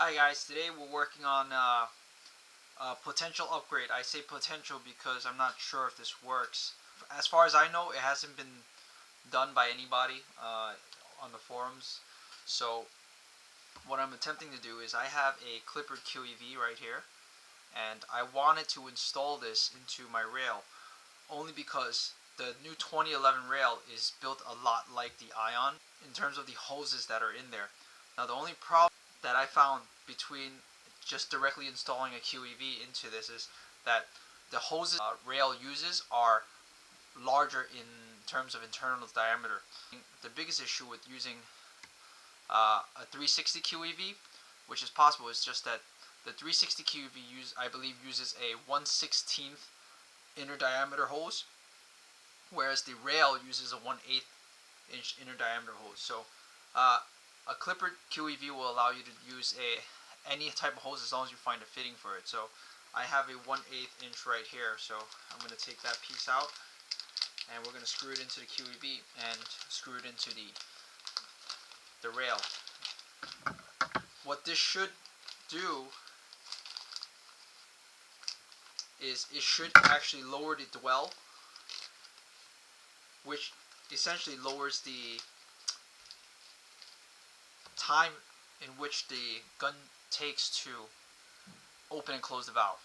Hi guys, today we're working on a potential upgrade. I say potential because I'm not sure if this works. As far as I know, it hasn't been done by anybody on the forums. So what I'm attempting to do is I have a Clipper QEV right here, and I wanted to install this into my rail only because the new 2011 rail is built a lot like the Ion in terms of the hoses that are in there. Now the only problem that I found between just directly installing a QEV into this is that the hoses rail uses are larger in terms of internal diameter. The biggest issue with using a 360 QEV, which is possible, is just that the 360 QEV I believe uses a 1/16 inner diameter hose, whereas the rail uses a 1/8 inch inner diameter hose. So a Clipper QEV will allow you to use any type of hose as long as you find a fitting for it. So I have a 1/8 inch right here, so I'm going to take that piece out and we're going to screw it into the QEV and screw it into the rail. What this should do is it should actually lower the dwell, which essentially lowers the time in which the gun takes to open and close the valve.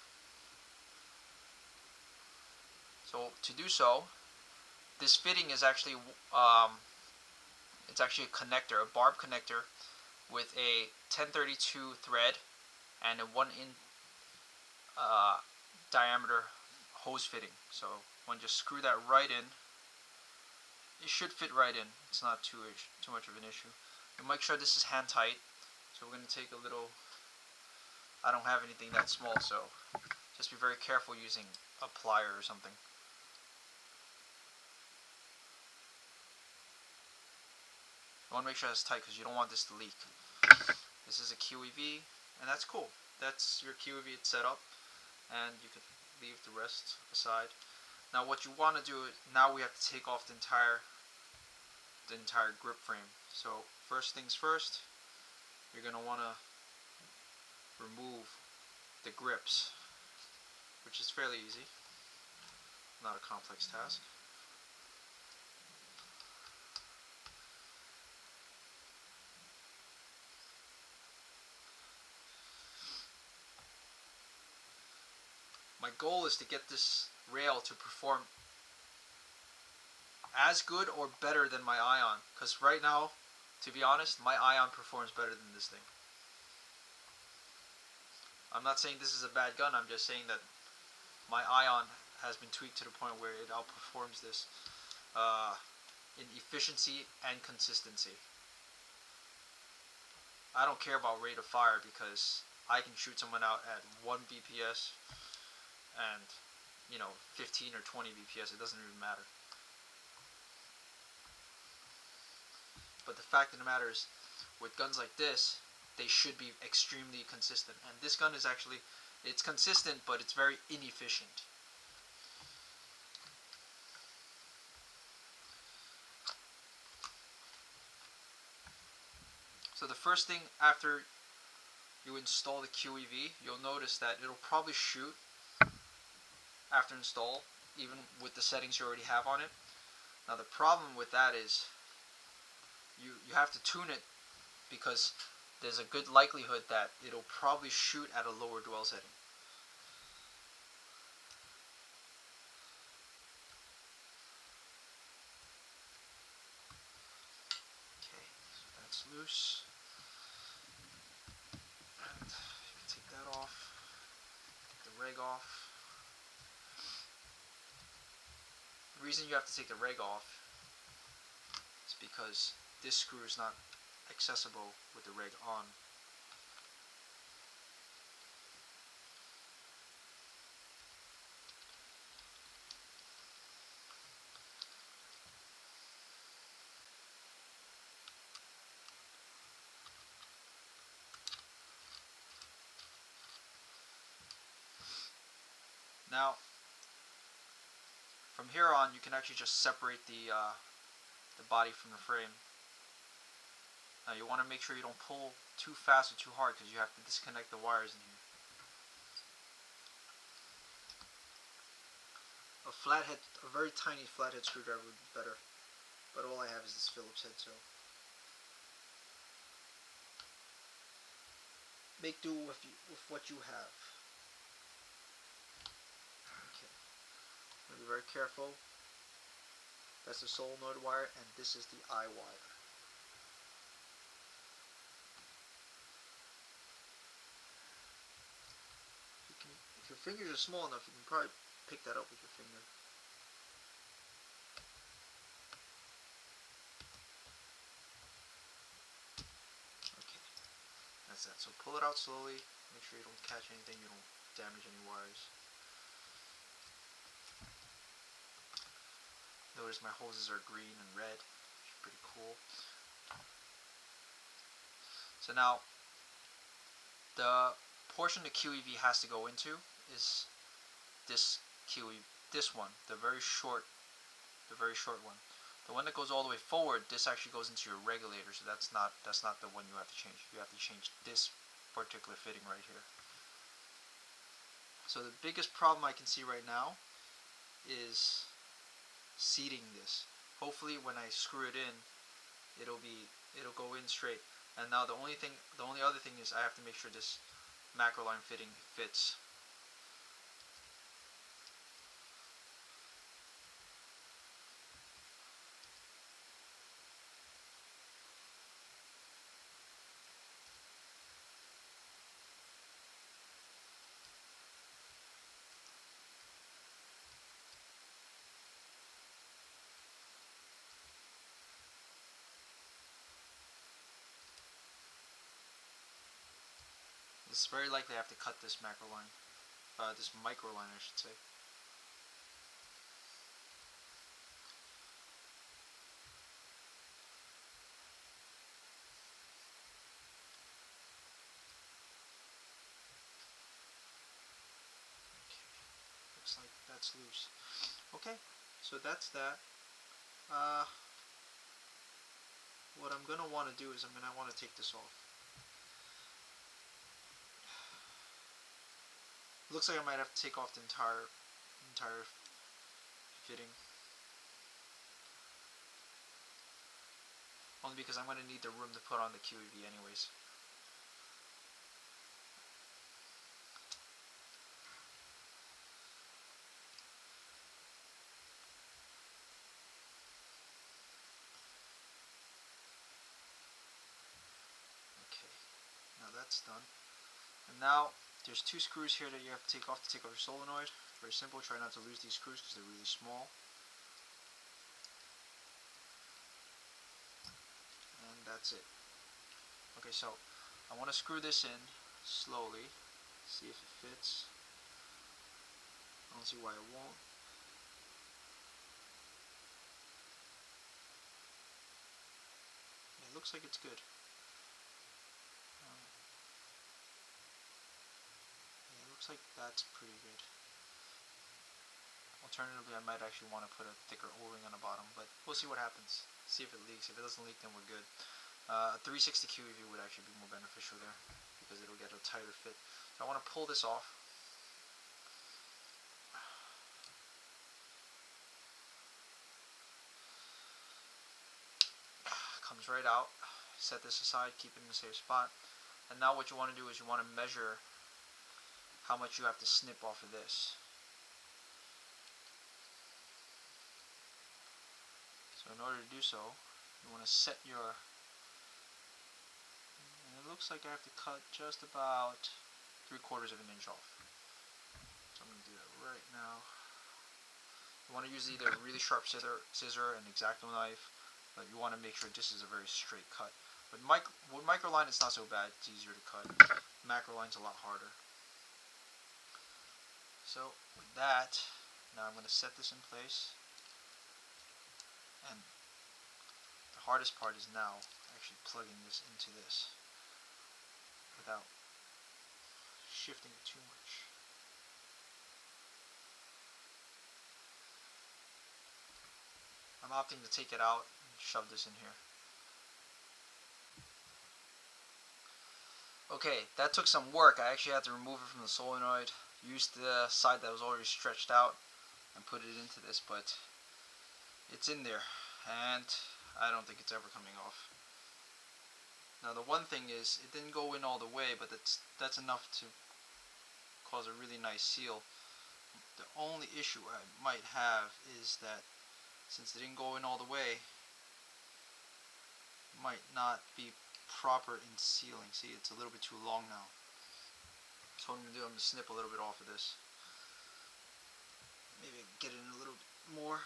So to do so, this fitting is actually it's actually a connector, a barb connector with a 1032 thread and a 1" diameter hose fitting. So when you just screw that right in, it should fit right in. It's not too much of an issue. And make sure this is hand tight. So we're going to take a little, I don't have anything that small, so just be very careful using a plier or something. You want to make sure that's tight because you don't want this to leak. This is a QEV, and that's cool. That's your QEV. It's set up, and you can leave the rest aside. Now what you want to do, now we have to take off the entire grip frame. So first things first, you're going to want to remove the grips, which is fairly easy, not a complex task. My goal is to get this rail to perform as good or better than my Ion, because right now, to be honest, my Ion performs better than this thing. I'm not saying this is a bad gun, I'm just saying that my Ion has been tweaked to the point where it outperforms this in efficiency and consistency. I don't care about rate of fire because I can shoot someone out at 1 BPS and 15 or 20 BPS, it doesn't even matter. But the fact of the matter is, with guns like this, they should be extremely consistent. And this gun is actually, it's consistent, but it's very inefficient. So the first thing after you install the QEV, you'll notice that it'll probably shoot after install, even with the settings you already have on it. Now the problem with that is you have to tune it, because there's a good likelihood that it'll probably shoot at a lower dwell setting. Okay, so that's loose. And you can take that off, take the reg off. The reason you have to take the reg off is because this screw is not accessible with the reg on. Now, from here on, you can actually just separate the body from the frame. Now you want to make sure you don't pull too fast or too hard because you have to disconnect the wires in here. A very tiny flathead screwdriver would be better, but all I have is this Phillips head, so make do with what you have. Okay, be very careful. That's the solenoid wire, and this is the eye wire. If your fingers are small enough, you can probably pick that up with your finger. Okay, that's that. So pull it out slowly. Make sure you don't catch anything, you don't damage any wires. Notice my hoses are green and red, which is pretty cool. So now, the portion the QEV has to go into is this QEV, this one, the very short one. The one that goes all the way forward, this actually goes into your regulator, so that's not the one you have to change. You have to change this particular fitting right here. So the biggest problem I can see right now is seating this. Hopefully when I screw it in, it'll go in straight. And now the only other thing is I have to make sure this macro line fitting fits. It's very likely I have to cut this macro line, this micro line I should say. Okay, looks like that's loose. Okay, so that's that. What I'm gonna want to do is I'm gonna want to take this off. Looks like I might have to take off the entire fitting. Only because I'm going to need the room to put on the QEV anyways. Okay, now that's done. And now there's two screws here that you have to take off your solenoid. Very simple. Try not to lose these screws because they're really small. And that's it. Okay, so I want to screw this in slowly. See if it fits. I don't see why it won't. It looks like it's good. It looks like that's pretty good. Alternatively, I might actually want to put a thicker O-ring on the bottom, but we'll see what happens. See if it leaks. If it doesn't leak, then we're good. 360 QEV would actually be more beneficial there because it'll get a tighter fit. So I want to pull this off. Comes right out. Set this aside, keep it in the safe spot. And now what you want to do is you want to measure how much you have to snip off of this. So in order to do so, you want to set your, and it looks like I have to cut just about 3/4 of an inch off. So I'm going to do that right now. You want to use either a really sharp scissor, an X-Acto knife, but you want to make sure this is a very straight cut. With micro line, it's not so bad. It's easier to cut. Macro line's a lot harder. So with that, now I'm going to set this in place. And the hardest part is now actually plugging this into this without shifting it too much. I'm opting to take it out and shove this in here. Okay, that took some work. I actually had to remove it from the solenoid, use the side that was already stretched out, and put it into this, but it's in there, and I don't think it's ever coming off. Now the one thing is, it didn't go in all the way, but that's enough to cause a really nice seal. The only issue I might have is that since it didn't go in all the way, it might not be proper in sealing. See, it's a little bit too long now. So what I'm going to do, I'm going to snip a little bit off of this. Maybe get it in a little bit more.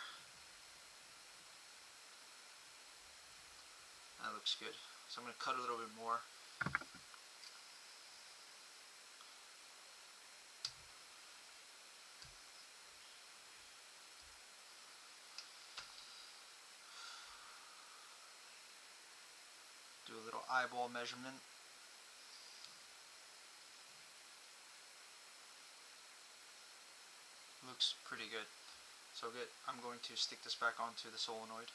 That looks good. So I'm going to cut a little bit more. Do a little eyeball measurement. Looks pretty good. So good. I'm going to stick this back onto the solenoid.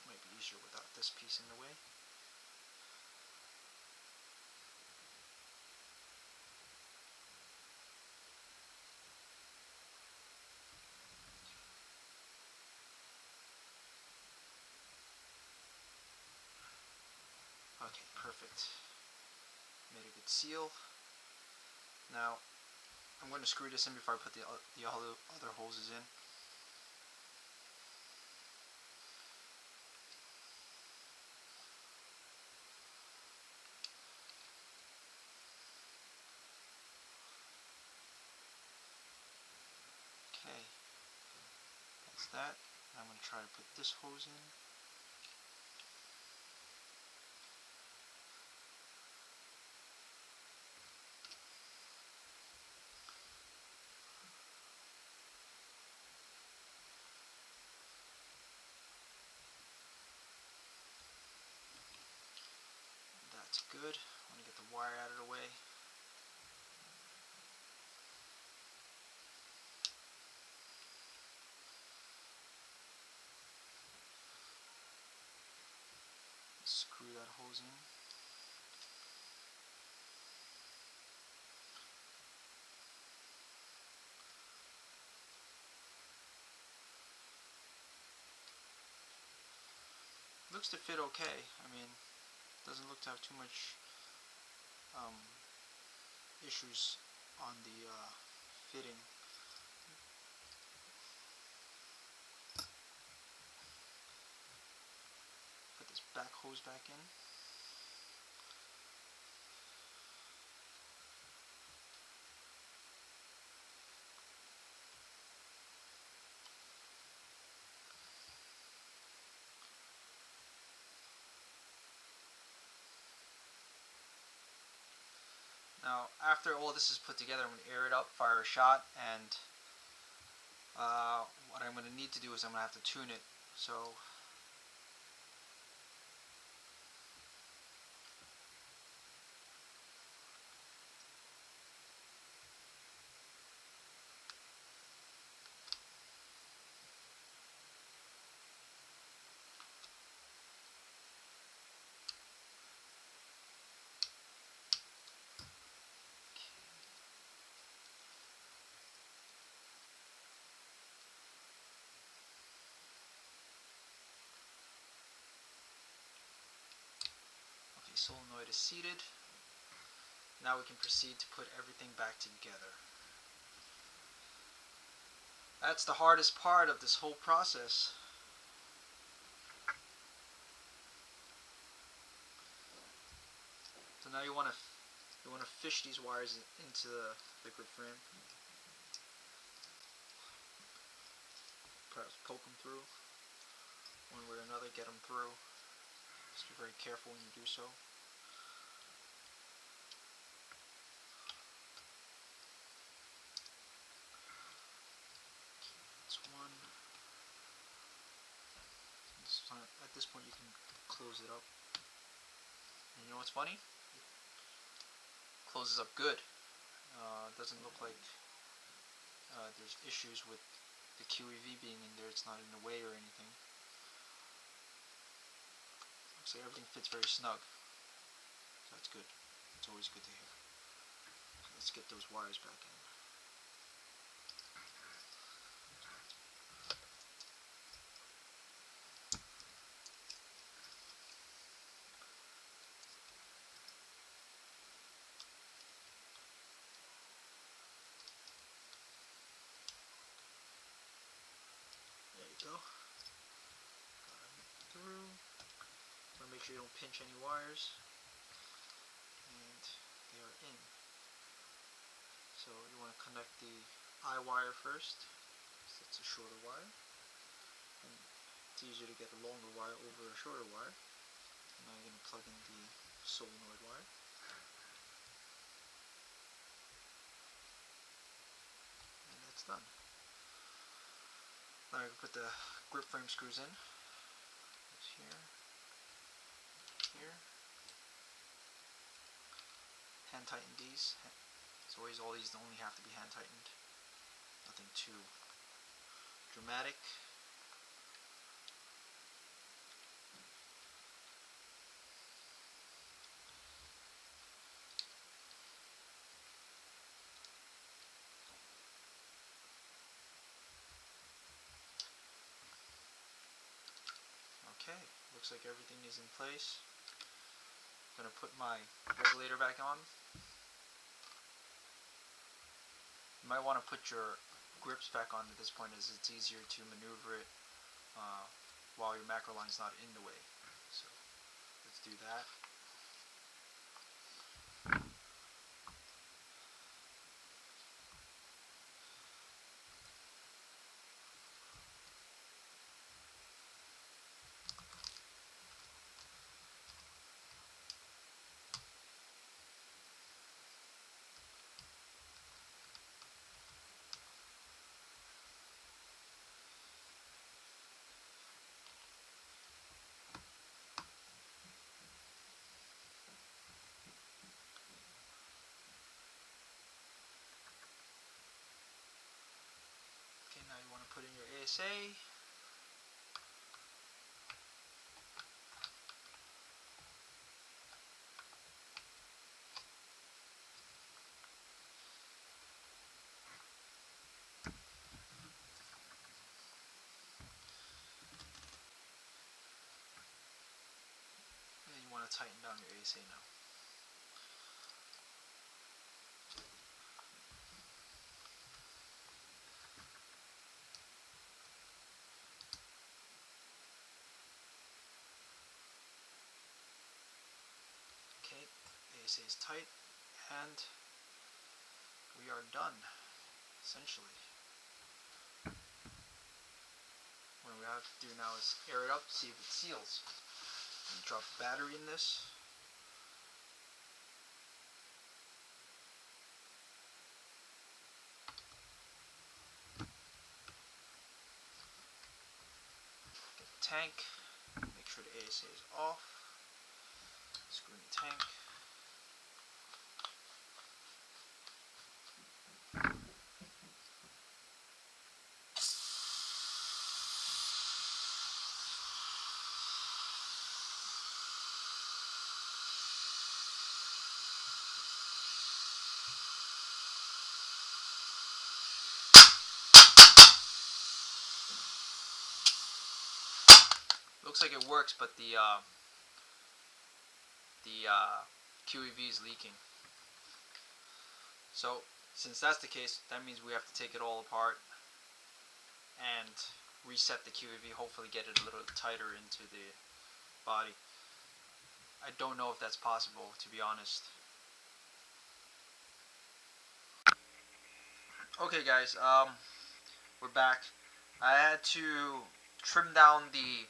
Might be easier without this piece in the way. Okay, perfect. Made a good seal. Now, I'm going to screw this in before I put the other hoses in. Okay, that's that. I'm going to try to put this hose in. That's good. I want to get the wire out of the way. Screw that hose in. Looks to fit okay. I mean, doesn't look to have too much issues on the fitting. Put this back hose back in. Now, after all this is put together, I'm going to air it up, fire a shot, and what I'm going to need to do is I'm going to have to tune it. So, okay, solenoid is seated. Now we can proceed to put everything back together. That's the hardest part of this whole process. So now you want to fish these wires into the liquid frame. Perhaps poke them through one way or another, get them through. Just be very careful when you do so. close it up. And you know what's funny? It closes up good. It doesn't look like there's issues with the QEV being in there. It's not in the way or anything. Looks like everything fits very snug. So that's good. It's always good to hear. So let's get those wires back in. There you go. Got it through. Want to make sure you don't pinch any wires. And they are in. So you want to connect the eye wire first. So that's a shorter wire. And it's easier to get a longer wire over a shorter wire. Now you're going to plug in the solenoid wire. And that's done. Now I can put the grip frame screws in. It's here, here. Hand tighten these. As always, all these only have to be hand tightened. Nothing too dramatic. Okay, looks like everything is in place. I'm going to put my regulator back on. You might want to put your grips back on at this point, as it's easier to maneuver it while your macro line is not in the way. So let's do that. Okay, now you want to put in your ASA. And you want to tighten down your ASA now. Okay, ASA is tight, and we are done, essentially. What we have to do now is air it up, see if it seals. Drop battery in this. Get the tank. Make sure the ASA is off. Screw in the tank. Looks like it works, but the QEV is leaking. So since that's the case, that means we have to take it all apart and reset the QEV, hopefully get it a little tighter into the body. I don't know if that's possible, to be honest. Okay guys, we're back. I had to trim down the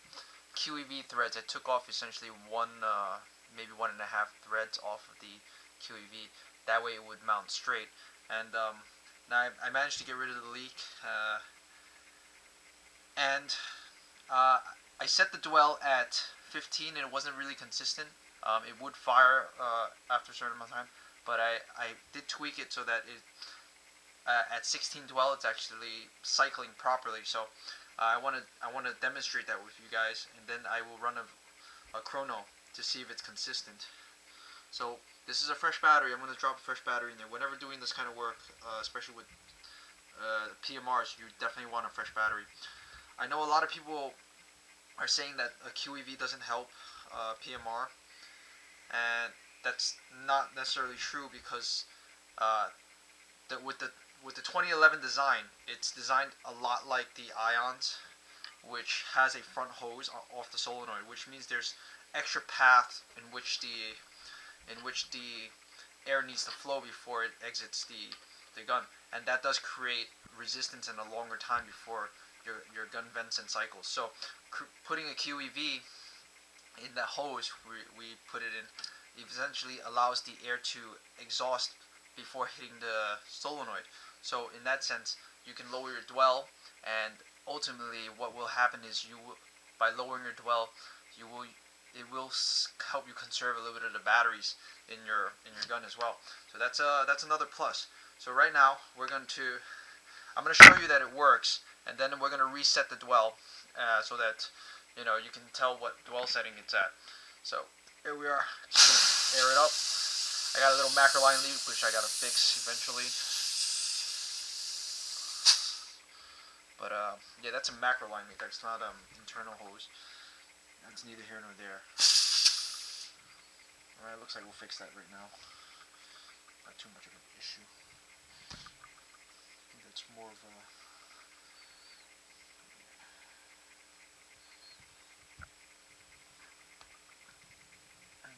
QEV threads. I took off essentially maybe 1.5 threads off of the QEV. That way it would mount straight. And now I managed to get rid of the leak. I set the dwell at 15 and it wasn't really consistent. It would fire after a certain amount of time, but I did tweak it so that it at 16 dwell it's actually cycling properly. So I want to demonstrate that with you guys, and then I will run a chrono to see if it's consistent. So this is a fresh battery. I'm going to drop a fresh battery in there. Whenever doing this kind of work, especially with PMRs, you definitely want a fresh battery. I know a lot of people are saying that a QEV doesn't help PMR, and that's not necessarily true because with the 2011 design, it's designed a lot like the Ions, which has a front hose off the solenoid, which means there's extra path in which the air needs to flow before it exits the gun, and that does create resistance and a longer time before your gun vents and cycles. So putting a QEV in the hose we put it in essentially allows the air to exhaust before hitting the solenoid. So in that sense, you can lower your dwell, and ultimately what will happen is by lowering your dwell, it will help you conserve a little bit of the batteries in your gun as well. So that's another plus. So right now I'm going to show you that it works, and then we're going to reset the dwell so that you can tell what dwell setting it's at. So here we are. Just gonna air it up. I got a little macro line leak which I gotta fix eventually. But yeah, that's a macro line leak. That's not internal hose. That's neither here nor there. Alright, looks like we'll fix that right now. Not too much of an issue. I think that's more of a...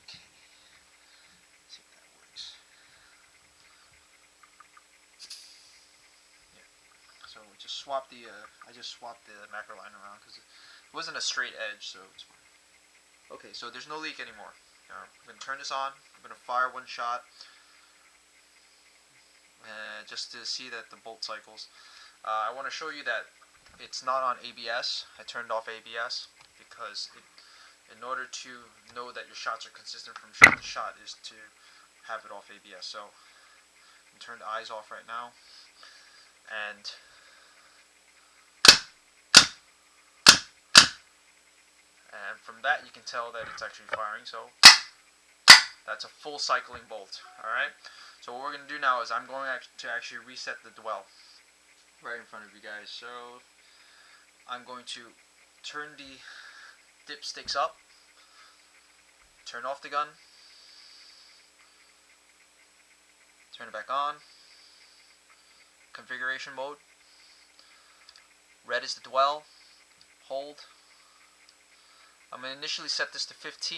Okay. Let's see if that works. Yeah. So we just swapped I just swapped the macro line around because it wasn't a straight edge, so it's fine. Okay, so there's no leak anymore. I'm going to turn this on. I'm going to fire one shot just to see that the bolt cycles. I want to show you that it's not on ABS. I turned off ABS because in order to know that your shots are consistent from shot to shot is to have it off ABS. So I'm going to turn the eyes off right now, and from that you can tell that it's actually firing. So that's a full cycling bolt. Alright, so what we're going to do now is I'm going to actually reset the dwell right in front of you guys. So I'm going to turn the dipsticks up, turn off the gun, turn it back on, configuration mode, red is the dwell, hold. I'm going to initially set this to 15,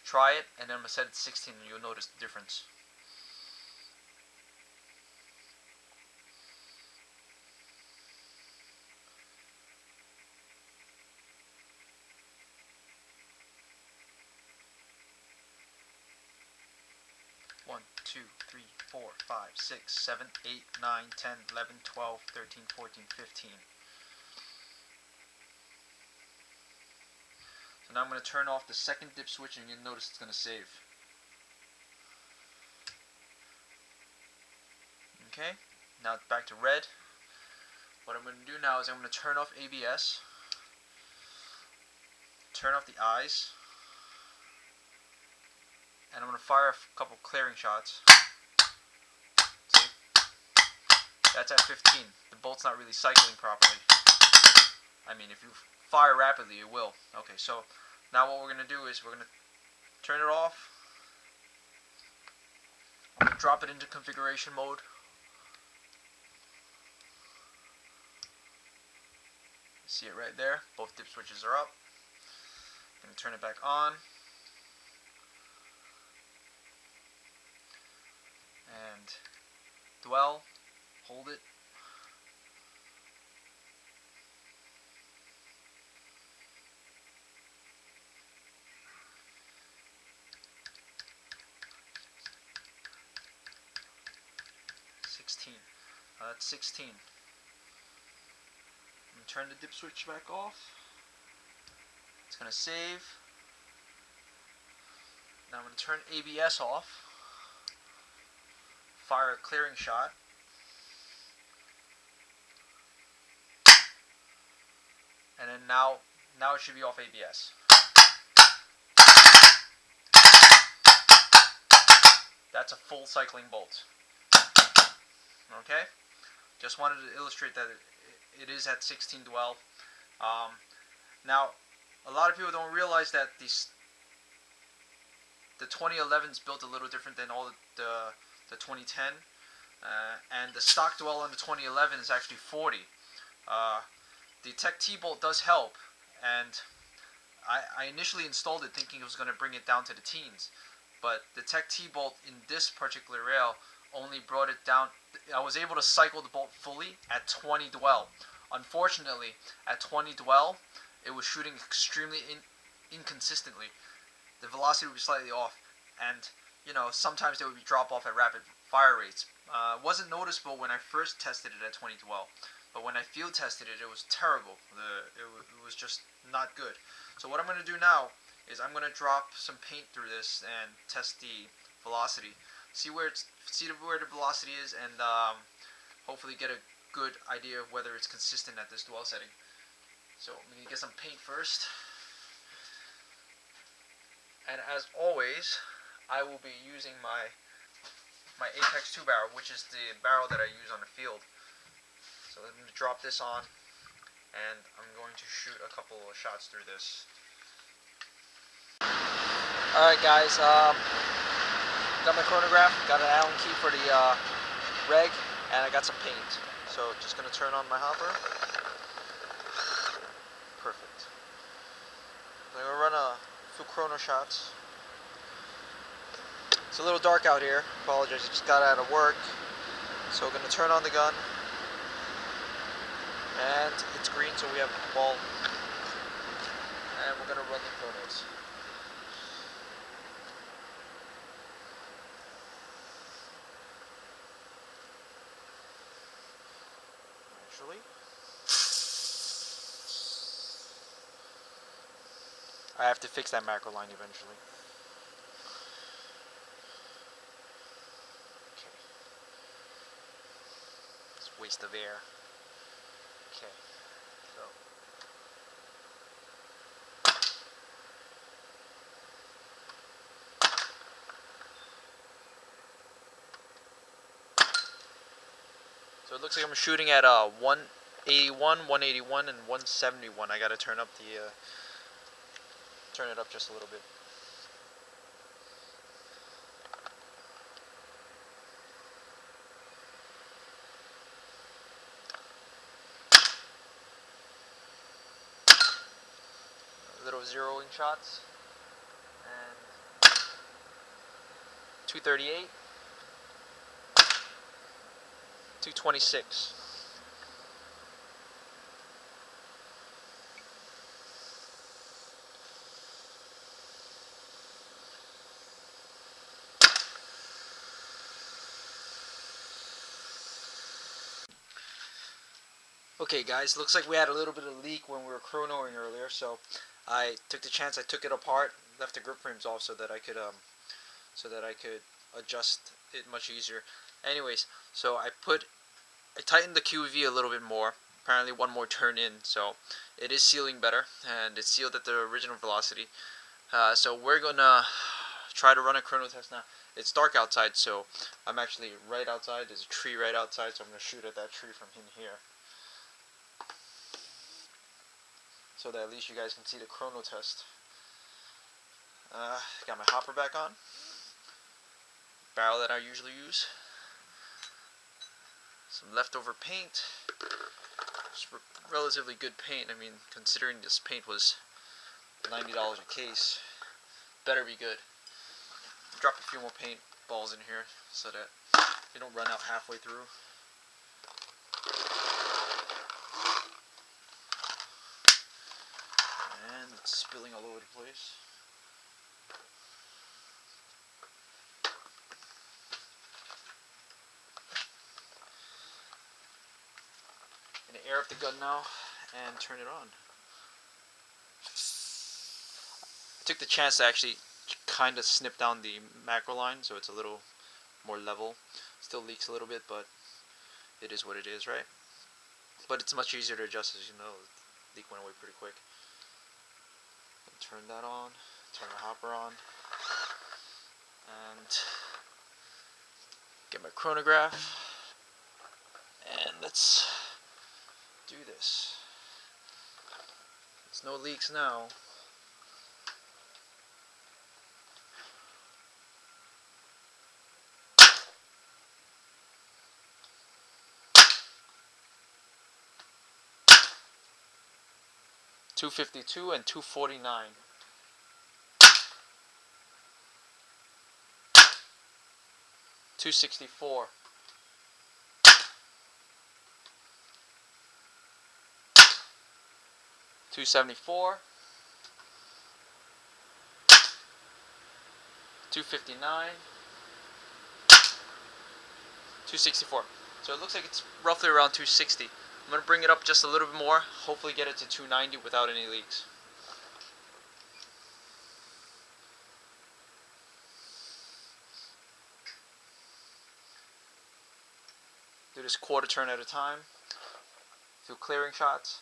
try it, and then I'm going to set it to 16 and you'll notice the difference. One, 2, 3, 4, 5, 6, 7, 8, 9, 10, 11, 12, 13, 14, 15. So now I'm going to turn off the second dip switch and you'll notice it's going to save. Okay, now it's back to red. What I'm going to do now is I'm going to turn off ABS, turn off the eyes, and I'm going to fire a couple clearing shots. See? That's at 15. The bolt's not really cycling properly. I mean, if you fire rapidly, it will. Okay, so now what we're going to do is we're going to turn it off. I'm going to drop it into configuration mode. See it right there. Both dip switches are up. I'm going to turn it back on. And dwell. Hold it. That's 16. I'm going to turn the dip switch back off. It's going to save. Now I'm going to turn ABS off. Fire a clearing shot. And then now it should be off ABS. That's a full cycling bolt. Okay? Just wanted to illustrate that it is at 16 dwell. Now, a lot of people don't realize that the 2011's built a little different than all the 2010. And the stock dwell on the 2011 is actually 40. The Tech T-bolt does help, and I initially installed it thinking it was going to bring it down to the teens, but the Tech T-bolt in this particular rail only brought it down. I was able to cycle the bolt fully at 20 dwell. Unfortunately, at 20 dwell, it was shooting extremely inconsistently. The velocity would be slightly off, and sometimes there would be drop off at rapid fire rates. It wasn't noticeable when I first tested it at 20 dwell. But when I field tested it, it was terrible. It was just not good. So what I'm going to do now is I'm going to drop some paint through this and test the velocity. See where the velocity is, and hopefully get a good idea of whether it's consistent at this dwell setting. So I'm going to get some paint first. And as always, I will be using my Apex 2 barrel, which is the barrel that I use on the field. So I'm going to drop this on, and I'm going to shoot a couple of shots through this. Alright guys, got my chronograph, got an Allen key for the reg, and I got some paint. So just going to turn on my hopper. Perfect. I'm going to run a few chrono shots. It's a little dark out here, apologize, I just got out of work. So we're going to turn on the gun. And it's green, so we have a ball. And we're going to run the chronos. Actually, I have to fix that macro line eventually. Okay. It's a waste of air. Okay, so it looks like I'm shooting at 181, 181, and 171. I gotta turn it up just a little bit. Little zeroing shots, and 238, 226. Okay guys, looks like we had a little bit of leak when we were chronoing earlier, so I took the chance, I took it apart, left the grip frames off so that I could adjust it much easier. Anyways, so I tightened the QEV a little bit more, apparently one more turn in, so it is sealing better, and it's sealed at the original velocity. So we're gonna try to run a chrono test now. It's dark outside, so I'm actually right outside. There's a tree right outside, so I'm gonna shoot at that tree from in here, so that at least you guys can see the chrono test. Got my hopper back on, barrel that I usually use, some leftover paint. It's relatively good paint. I mean, considering this paint was $90 a case, better be good. Drop a few more paint balls in here so that you don't run out halfway through. And it's spilling all over the place. I'm gonna air up the gun now and turn it on. took the chance to actually kind of snip down the macro line so it's a little more level. Still leaks a little bit, but it is what it is, right? But it's much easier to adjust, as you know. The leak went away pretty quick. Turn that on, turn the hopper on, and get my chronograph, and let's do this. There's no leaks now. $252 and $249. $264. $274. $259. $264. So it looks like it's roughly around $260. I'm going to bring it up just a little bit more, hopefully get it to $290 without any leaks. Do this quarter turn at a time. Do clearing shots.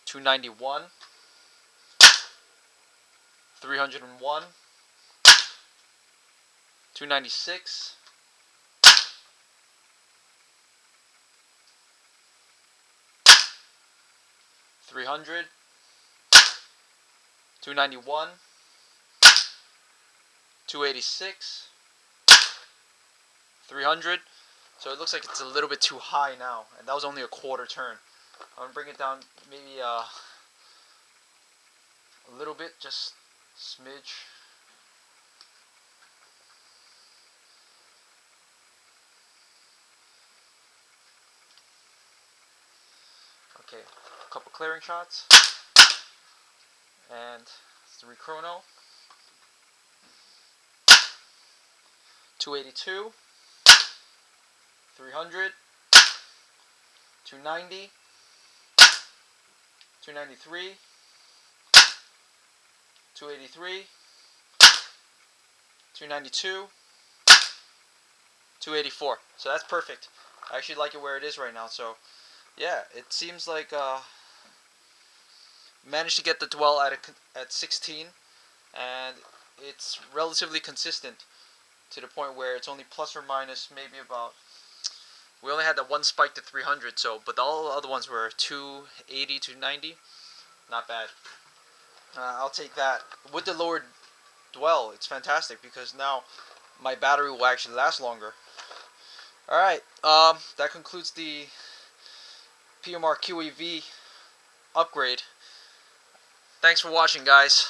$291. $301. $296. $300. $291. $286. $300. So it looks like it's a little bit too high now, and that was only a quarter turn. I'm gonna bring it down maybe a little bit, just smidge. Okay, a couple clearing shots, and 3 chrono. 282, 300, 290, 293, 283, 292, 284. So that's perfect. I actually like it where it is right now. So yeah, it seems like managed to get the dwell at 16, and it's relatively consistent to the point where it's only plus or minus maybe about. We only had that one spike to 300, so but all the other ones were 280 to 90. Not bad. I'll take that. With the lower dwell, it's fantastic because now my battery will actually last longer. Alright, that concludes the PMR QEV upgrade. Thanks for watching, guys.